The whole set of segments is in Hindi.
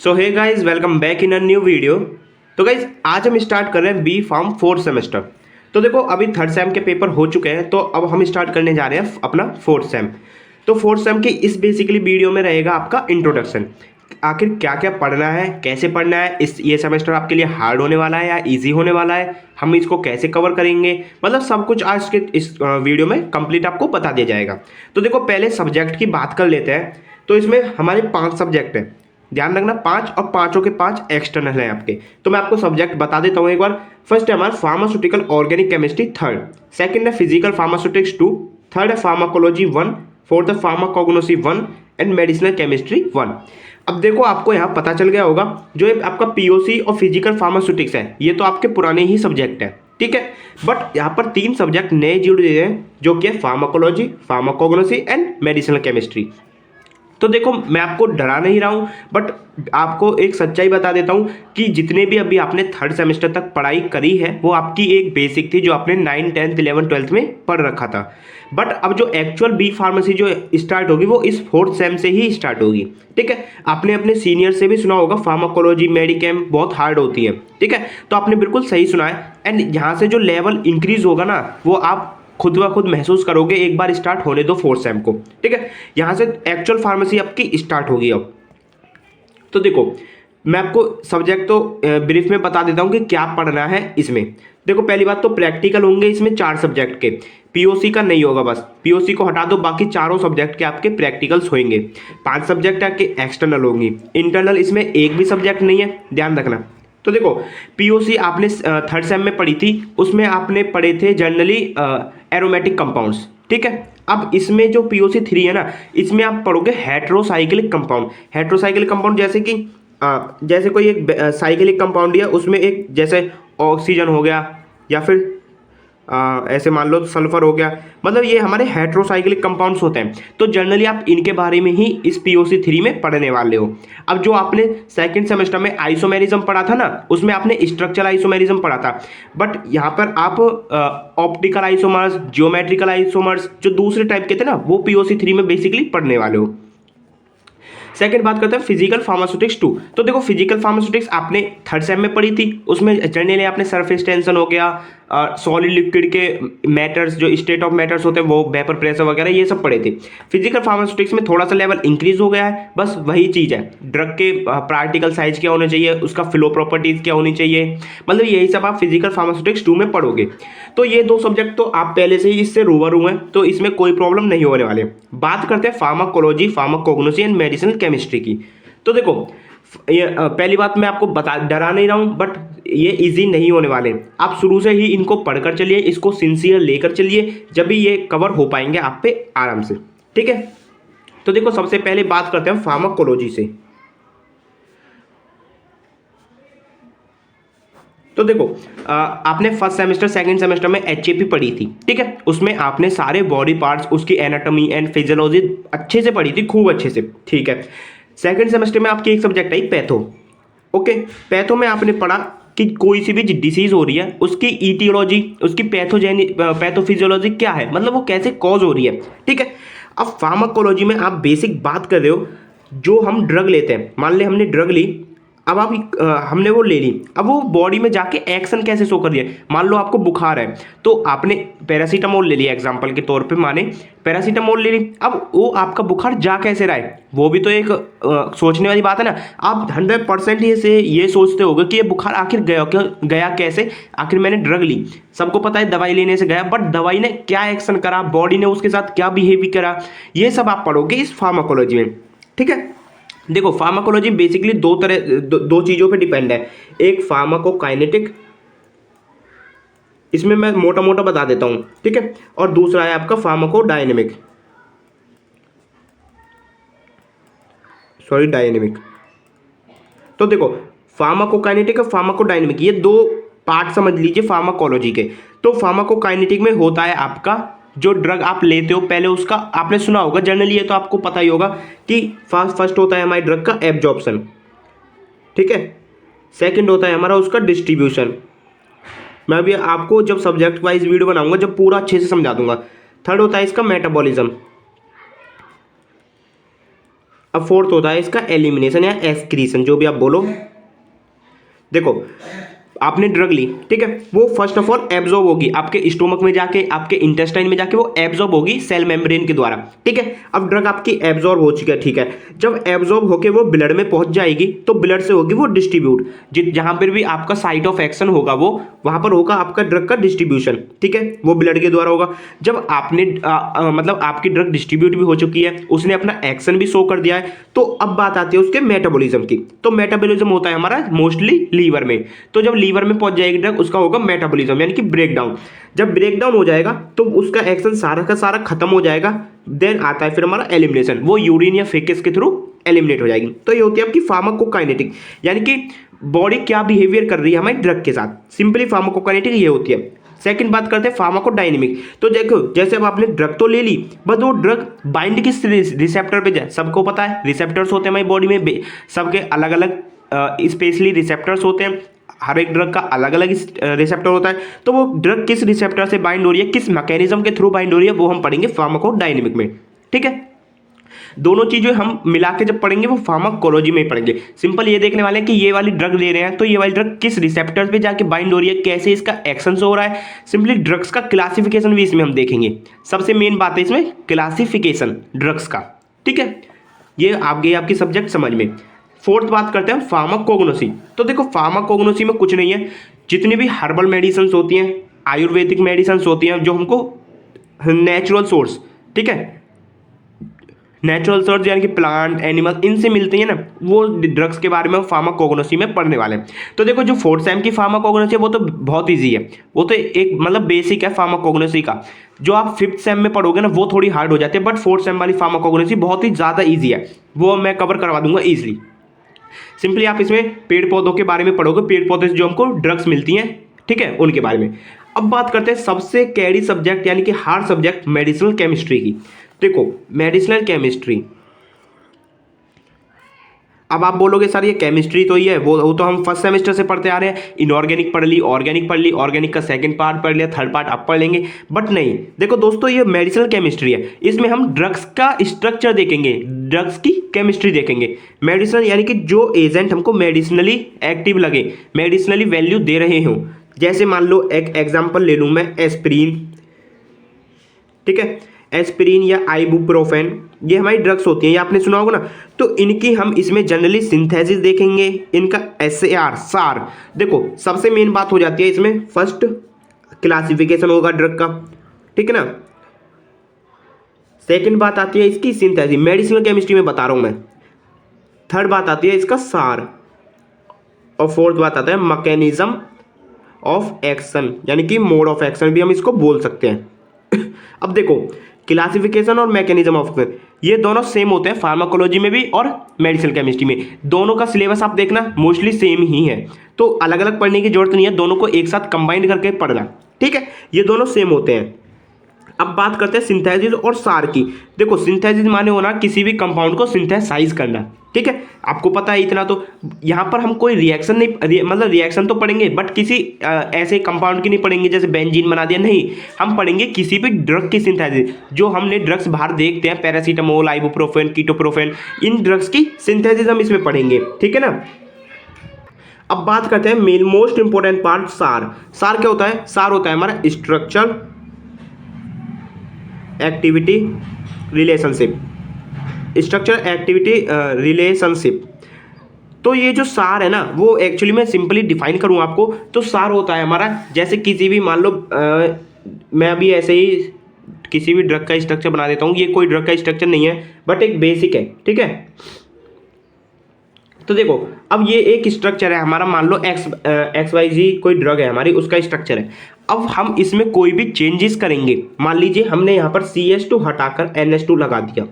So hey guys, welcome back in a new video. तो गाइस, आज हम स्टार्ट कर रहे हैं बी फार्म फोर्थ सेमेस्टर। तो देखो, अभी थर्ड सेम के पेपर हो चुके हैं, तो अब हम स्टार्ट करने जा रहे हैं अपना फोर्थ सेम। तो फोर्थ सेम के इस बेसिकली वीडियो में रहेगा आपका इंट्रोडक्शन। आखिर क्या क्या पढ़ना है, कैसे पढ़ना है, ये सेमेस्टर आपके लिए हार्ड होने वाला है या इजी होने वाला है, हम इसको कैसे कवर करेंगे, मतलब सब कुछ आज के इस वीडियो में कंप्लीट आपको बता दिया जाएगा। तो देखो, पहले सब्जेक्ट की बात कर लेते हैं। तो इसमें हमारे 5 सब्जेक्ट हैं, ध्यान रखना 5, और पांचों के 5 एक्सटर्नल हैं आपके। तो मैं आपको सब्जेक्ट बता देता हूँ एक बार। फर्स्ट है हमारा pharmaceutical organic chemistry third, second है फिजिकल फार्मास्यूटिक्स 2, थर्ड है फार्माकोलॉजी 1, फोर्थ है फार्माकोग्नोसी 1 एंड मेडिसिनल केमिस्ट्री 1। अब देखो, आपको यहाँ पता चल गया होगा, जो ये आपका पीओसी और फिजिकल फार्मास्यूटिक्स है, ये तो आपके पुराने ही सब्जेक्ट है, ठीक है। बट यहाँ पर 3 सब्जेक्ट नए जुड़ गए हैं, जो कि है pharmacology, pharmacognosy and medicinal chemistry. तो देखो, मैं आपको डरा नहीं रहा हूँ, बट आपको एक सच्चाई बता देता हूँ कि जितने भी अभी आपने थर्ड सेमेस्टर तक पढ़ाई करी है, वो आपकी एक बेसिक थी जो आपने 9, 10, 11, 12 में पढ़ रखा था। बट अब जो एक्चुअल बी फार्मेसी जो स्टार्ट होगी, वो इस फोर्थ सेम से ही स्टार्ट होगी, ठीक है। आपने अपने सीनियर से भी सुना होगा फार्माकोलॉजी मेडिकेम बहुत हार्ड होती है, ठीक है। तो आपने बिल्कुल सही सुना है। एंड यहाँ से जो लेवल इंक्रीज होगा ना, वो आप खुद ब खुद महसूस करोगे एक बार स्टार्ट होने दो फोर्थ सेम को, ठीक है। यहां से एक्चुअल फार्मेसी आपकी स्टार्ट होगी अब। तो देखो, मैं आपको सब्जेक्ट तो ब्रीफ में बता देता हूं कि क्या पढ़ना है इसमें। देखो, पहली बात तो प्रैक्टिकल होंगे इसमें 4 सब्जेक्ट के, पीओसी का नहीं होगा, बस पीओसी को हटा दो, बाकी चारों सब्जेक्ट के आपके प्रैक्टिकल्स होंगे। 5 सब्जेक्ट आपके एक्सटर्नल होंगी, इंटरनल इसमें एक भी सब्जेक्ट नहीं है, ध्यान रखना। तो देखो, पीओसी आपने थर्ड सेम में पढ़ी थी, उसमें आपने पढ़े थे जनरली एरोमेटिक कंपाउंड्स, ठीक है। अब इसमें जो पीओसी 3 है ना, इसमें आप पढ़ोगे हेट्रोसाइक्लिक कंपाउंड। हेट्रोसाइक्लिक कंपाउंड जैसे कि जैसे कोई एक साइक्लिक कंपाउंड है, उसमें एक जैसे ऑक्सीजन हो गया, या फिर ऐसे मान लो सल्फर हो गया, मतलब ये हमारे हेट्रोसाइक्लिक कंपाउंड्स होते हैं। तो जनरली आप इनके बारे में ही इस पीओसी 3 में पढ़ने वाले हो। अब जो आपने सेकंड सेमेस्टर में आइसोमेरिज्म पढ़ा था ना, उसमें आपने स्ट्रक्चरल आइसोमेरिज्म पढ़ा था, बट यहाँ पर आप ऑप्टिकल आइसोमर्स, जियोमेट्रिकल आइसोमर्स जो दूसरे टाइप के थे ना, वो पीओसी 3 में बेसिकली पढ़ने वाले हो। सेकंड बात करते हैं फिजिकल फार्मास्यूटिक्स 2। तो देखो, फिजिकल फार्मास्यूटिक्स आपने थर्ड सेम में पढ़ी थी, उसमें जनरली आपने सरफेस टेंशन हो गया, सॉलिड लिक्विड के मैटर्स, जो स्टेट ऑफ मैटर्स होते हैं वो, वेपर प्रेशर वगैरह, ये सब पढ़े थे। फिजिकल फार्मास्यूटिक्स में थोड़ा सा लेवल इंक्रीज हो गया है, बस वही चीज़ है, ड्रग के पार्टिकल साइज क्या होने चाहिए, उसका फ्लो प्रॉपर्टीज क्या होनी चाहिए, मतलब यही सब आप फिजिकल फार्मास्यूटिक्स 2 में पढ़ोगे। तो ये 2 सब्जेक्ट तो आप पहले से ही इससे रूबरू हैं, तो इसमें कोई प्रॉब्लम नहीं होने वाले। बात करते हैं pharmacology, pharmacognosy and medicinal chemistry की। तो देखो, ये पहली बात मैं आपको बता डरा नहीं रहा हूँ, बट ये इजी नहीं होने वाले। आप शुरू से ही इनको पढ़कर चलिए, इसको सिंसियर लेकर चलिए, जब भी ये कवर हो पाएंगे आप पे आराम से, ठीक है। तो देखो, सबसे पहले बात करते हैं फार्माकोलॉजी से। तो देखो, आपने फर्स्ट सेमेस्टर सेकंड सेमेस्टर में एचएपी पढ़ी थी, ठीक है। उसमें आपने सारे बॉडी पार्ट्स, उसकी एनाटॉमी एंड फिजियोलॉजी अच्छे से पढ़ी थी, खूब अच्छे से, ठीक है। सेकंड सेमेस्टर में आपकी एक subject I patho, okay. Patho में आपने पढ़ा कि कोई सी भी डिसीज हो रही है, उसकी ईटियोलॉजी, उसकी पैथोफिजियोलॉजी क्या है, मतलब वो कैसे कॉज हो रही है, ठीक है। अब फार्माकोलॉजी में आप बेसिक बात कर रहे हो, जो हम ड्रग लेते हैं, मान ले हमने ड्रग ली, अब आप हमने वो ले ली, अब वो बॉडी में जाके एक्शन कैसे शो कर दिया। मान लो आपको बुखार है, तो आपने पैरासीटामोल ले लिया, एग्जांपल के तौर पे माने पैरासीटामोल ले ली, अब वो आपका बुखार जा कैसे रहा है, वो भी तो एक सोचने वाली बात है ना। आप 100% ये सोचते होगे कि ये बुखार आखिर गया कैसे, आखिर मैंने ड्रग ली, सबको पता है दवाई लेने से गया, बट दवाई ने क्या एक्शन करा, बॉडी ने उसके साथ क्या बिहेव करा, ये सब आप पढ़ोगे इस फार्माकोलॉजी में, ठीक है। देखो, फार्माकोलॉजी बेसिकली दो चीजों पे डिपेंड है। एक फार्माकोकाइनेटिक, इसमें मैं मोटा मोटा बता देता हूं, ठीक है, और दूसरा है आपका फार्माकोडायनेमिक, डायनेमिक। तो देखो, फार्माकोकाइनेटिक और फार्माकोडायनेमिक, ये 2 पार्ट समझ लीजिए फार्माकोलॉजी के। तो फार्माकोकाइनेटिक में होता है आपका, जो ड्रग आप लेते हो पहले उसका आपने सुना होगा, जनरली ये तो आपको पता ही होगा कि फर्स्ट होता है हमारे ड्रग का एब्जॉर्प्शन, ठीक है। सेकंड होता है हमारा उसका डिस्ट्रीब्यूशन, मैं अभी आपको जब सब्जेक्ट वाइज वीडियो बनाऊंगा जब पूरा अच्छे से समझा दूंगा। थर्ड होता है इसका मेटाबॉलिज्म, अब फोर्थ होता है इसका एलिमिनेशन या एक्सक्रीशन, जो भी आप बोलो। देखो आपने ड्रग ली, ठीक है, वो फर्स्ट ऑफ ऑल एब्जॉर्ब होगी आपके स्टोमक में जाके, आपके इंटेस्टाइन में जाके वो एब्जॉर्ब होगी सेल मेम्ब्रेन के द्वारा, ठीक है। अब ड्रग आपकी एब्जॉर्ब हो चुकी है, ठीक है। जब एब्जॉर्ब होके वो ब्लड में पहुंच जाएगी तो ब्लड से होगी वो डिस्ट्रीब्यूट, जहां पर भी आपका साइट ऑफ एक्शन होगा वो वहां पर होगा आपका ड्रग का डिस्ट्रीब्यूशन, ठीक है, वो ब्लड के द्वारा होगा। जब आपने मतलब आपकी ड्रग डिस्ट्रीब्यूट भी हो चुकी है, उसने अपना एक्शन भी शो कर दिया है, तो अब बात आती है उसके मेटाबॉलिज्म की। तो मेटाबॉलिज्म होता है हमारा मोस्टली लीवर में, तो जब लीवर में पहुंच जाएगी ड्रग, उसका होगा मेटाबॉलिज्म यानी कि ब्रेक डाउन। जब ब्रेक डाउन हो जाएगा तो उसका एक्शन सारा का सारा खत्म हो जाएगा। देन आता है फिर हमारा एलिमिनेशन, वो यूरिन या फेकस के थ्रू एलिमिनेट हो जाएगी। तो ये होती है आपकी फार्माकोकाइनेटिक, यानी कि बॉडी क्या बिहेवियर कर रही है हमारी ड्रग के साथ, सिंपली फार्माकोकाइनेटिक ये होती है। सेकंड बात करते हैं फार्माकोडायनेमिक। तो देखो जैसे अब आपने ड्रग तो ले ली, बट वो ड्रग बाइंड किस रिसेप्टर पे जाए, सबको पता है रिसेप्टर्स होते हैं हमारी बॉडी में, सबके अलग अलग स्पेशली रिसेप्टर्स होते हैं, हर एक ड्रग का अलग अलग रिसेप्टर होता है। तो वो ड्रग किस रिसेप्टर से बाइंड हो रही है, किस मैकेनिज्म के थ्रू बाइंड हो रही है, वो हम पढ़ेंगे फार्माकोडायनेमिक में, ठीक है। दोनों चीजें हम मिला के जब पढ़ेंगे वो फार्माकोलॉजी में ही पढ़ेंगे। सिंपल ये देखने वाले हैं कि ये वाली ड्रग ले रहे हैं तो ये वाली ड्रग किस रिसेप्टर्स पे जाके बाइंड हो रही है, कैसे इसका एक्शन हो रहा है। सिंपली ड्रग्स का क्लासिफिकेशन भी इसमें हम देखेंगे। सबसे मेन बात है इसमें क्लासिफिकेशन ड्रग्स का, ठीक है। ये आप गए आपकी सब्जेक्ट समझ में। फोर्थ बात करते हैं फार्माकोग्नोसी। तो देखो फार्माकोग्नोसी में कुछ नहीं है, जितनी भी हर्बल मेडिसिन होती हैं, आयुर्वेदिक मेडिसिन होती हैं, जो हमको नेचुरल सोर्स, ठीक है, नेचुरल सोर्स यानी कि प्लांट एनिमल इनसे मिलते हैं ना, वो ड्रग्स के बारे में फार्माकोग्नोसी में पढ़ने वाले हैं। तो देखो जो फोर्थ सेम की फार्माकोग्नोसी है वो तो बहुत ईजी है, वो तो एक मतलब बेसिक है फार्माकोग्नोसी का। जो आप फिफ्थ सेम में पढ़ोगे ना वो थोड़ी हार्ड हो जाती है, बट फोर्थ सेम वाली फार्माकोग्नोसी बहुत ही ज़्यादा ईजी है, वो मैं कवर करवा दूंगा ईजिली। सिंपली आप इसमें पेड़ पौधों के बारे में पढ़ोगे, पेड़ पौधे से जो हमको ड्रग्स मिलती हैं, ठीक है, उनके बारे में। अब बात करते हैं सबसे कैरी सब्जेक्ट यानी कि हार्ड सब्जेक्ट मेडिसिनल केमिस्ट्री की। देखो मेडिसिनल केमिस्ट्री, अब आप बोलोगे सर ये केमिस्ट्री तो ही है, वो तो हम फर्स्ट सेमेस्टर से पढ़ते आ रहे हैं, इनऑर्गेनिक पढ़ ली, ऑर्गेनिक पढ़ ली, ऑर्गेनिक का सेकंड पार्ट पढ़ लिया, थर्ड पार्ट अब पढ़ लेंगे। बट नहीं, देखो दोस्तों ये मेडिसिनल केमिस्ट्री है, इसमें हम ड्रग्स का स्ट्रक्चर देखेंगे, ड्रग्स की केमिस्ट्री देखेंगे। मेडिसिनल यानी कि जो एजेंट हमको मेडिसिनली एक्टिव लगे, मेडिसिनली वैल्यू दे रहे हो। जैसे मान लो एक एग्जाम्पल ले लूँ मैं, एस्पिरिन, ठीक है, एस्पिरिन या आइबुप्रोफेन, ये हमारी ड्रग्स होती हैं, ये आपने सुना होगा ना। तो इनकी हम इसमें जनरली सिंथेसिस देखेंगे, इनका SAR सार। देखो सबसे मेन बात हो जाती है इसमें, फर्स्ट क्लासिफिकेशन होगा ड्रग का, ठीक है ना। सेकंड बात आती है इसकी सिंथेसिस, मेडिसिनल केमिस्ट्री में बता रहा हूं मैं। थर्ड बात आती है इसका सार, और फोर्थ बात आता है मैकेनिज्म ऑफ एक्शन, यानी कि मोड ऑफ एक्शन भी हम इसको बोल सकते हैं। अब देखो क्लासिफिकेशन और मैकेनिज्म ऑफ एक्शन ये दोनों सेम होते हैं फार्माकोलॉजी में भी और मेडिसिनल केमिस्ट्री में। दोनों का सिलेबस आप देखना मोस्टली सेम ही है, तो अलग अलग पढ़ने की जरूरत नहीं है, दोनों को एक साथ कंबाइन करके पढ़ना, ठीक है। ये दोनों सेम होते हैं। अब बात करते हैं सिंथेसिस और सार की। देखो सिंथेसिस माने होना किसी भी कंपाउंड को सिंथेसाइज करना, ठीक है, आपको पता है इतना। तो यहाँ पर हम कोई रिएक्शन नहीं, मतलब रिएक्शन तो पढ़ेंगे बट किसी ऐसे कंपाउंड की नहीं पढ़ेंगे जैसे बेंजीन बना दिया, नहीं, हम पढ़ेंगे किसी भी ड्रग की सिंथेसिस। जो हमने ड्रग्स बाहर देखते हैं, पैरासीटामोल, आइबुप्रोफेन, कीटोप्रोफेन, इन ड्रग्स की सिंथेसिस हम इसमें पढ़ेंगे, ठीक है ना। अब बात करते हैं मेन मोस्ट इंपॉर्टेंट पार्ट, सार। सार क्या होता है? सार होता है हमारा structure, activity, relationship, structure activity relationship. तो ये जो सार है ना, वो एक्चुअली मैं सिंपली डिफाइन करूँ आपको तो सार होता है हमारा, जैसे किसी भी मान लो मैं अभी ऐसे ही किसी भी ड्रग का स्ट्रक्चर बना देता हूँ। ये कोई ड्रग का स्ट्रक्चर नहीं है बट एक बेसिक है, ठीक है। तो देखो अब ये एक स्ट्रक्चर है हमारा, मान लो XYZ कोई ड्रग है हमारी, उसका स्ट्रक्चर है। अब हम इसमें कोई भी चेंजेस करेंगे, मान लीजिए हमने यहाँ पर CH2 हटाकर NH2 लगा दिया।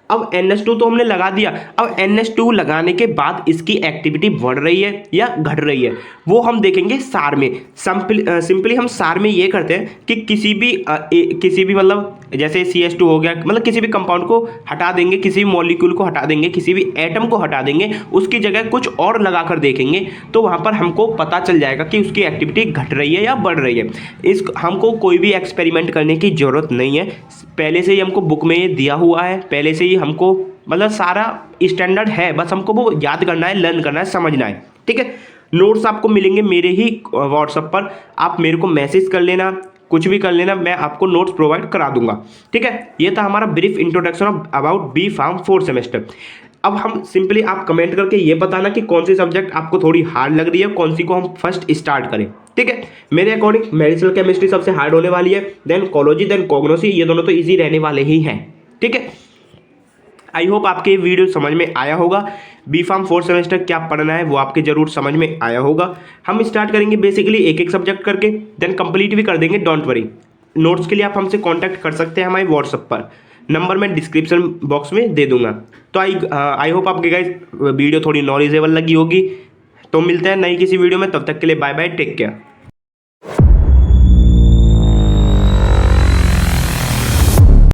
अब NH2 तो हमने लगा दिया, अब NH2 लगाने के बाद इसकी एक्टिविटी बढ़ रही है या घट रही है, वो हम देखेंगे सार में। सिंपली हम सार में ये करते हैं कि किसी भी मतलब जैसे CH2 हो गया, मतलब किसी भी कंपाउंड को हटा देंगे, किसी भी मॉलिक्यूल को हटा देंगे, किसी भी एटम को हटा देंगे, उसकी जगह कुछ और लगाकर देखेंगे, तो वहाँ पर हमको पता चल जाएगा कि उसकी एक्टिविटी घट रही है या बढ़ रही है। हमको कोई भी एक्सपेरिमेंट करने की ज़रूरत नहीं है, पहले से ही हमको बुक में ये दिया हुआ है, पहले से ही हमको मतलब सारा स्टैंडर्ड है, बस हमको वो याद करना है, लर्न करना है, समझना है। ठीक है, नोट्स आपको मिलेंगे मेरे ही व्हाट्सएप पर, आप मेरे को मैसेज कर लेना, कुछ भी कर लेना, मैं आपको नोट्स प्रोवाइड करा दूंगा। ठीक है, ये था हमारा brief introduction about B Pharm 4th semester. अब हम सिंपली आप कमेंट करके ये बताना कि कौन सी सब्जेक्ट आपको थोड़ी हार्ड लग रही है, कौन सी को हम फर्स्ट स्टार्ट करें। ठीक है, मेरे अकॉर्डिंग मेडिसिनल केमिस्ट्री सबसे हार्ड होने वाली है, देन कोलॉजी, देन कॉग्नोसी, ये दोनों तो ईजी रहने वाले ही हैं। ठीक है, आई होप आपके ये वीडियो समझ में आया होगा। बी फार्म 4th सेमेस्टर क्या पढ़ना है वो आपके जरूर समझ में आया होगा। हम स्टार्ट करेंगे बेसिकली एक एक सब्जेक्ट करके, देन कंप्लीट भी कर देंगे, डोंट वरी। नोट्स के लिए आप हमसे कांटेक्ट कर सकते हैं हमारे व्हाट्सएप पर, नंबर मैं डिस्क्रिप्शन बॉक्स में दे दूंगा। तो आई होप आपके गाइस वीडियो थोड़ी नॉलेजेबल लगी होगी। तो मिलते हैं नई किसी वीडियो में, तब तक के लिए बाय बाय, टेक केयर।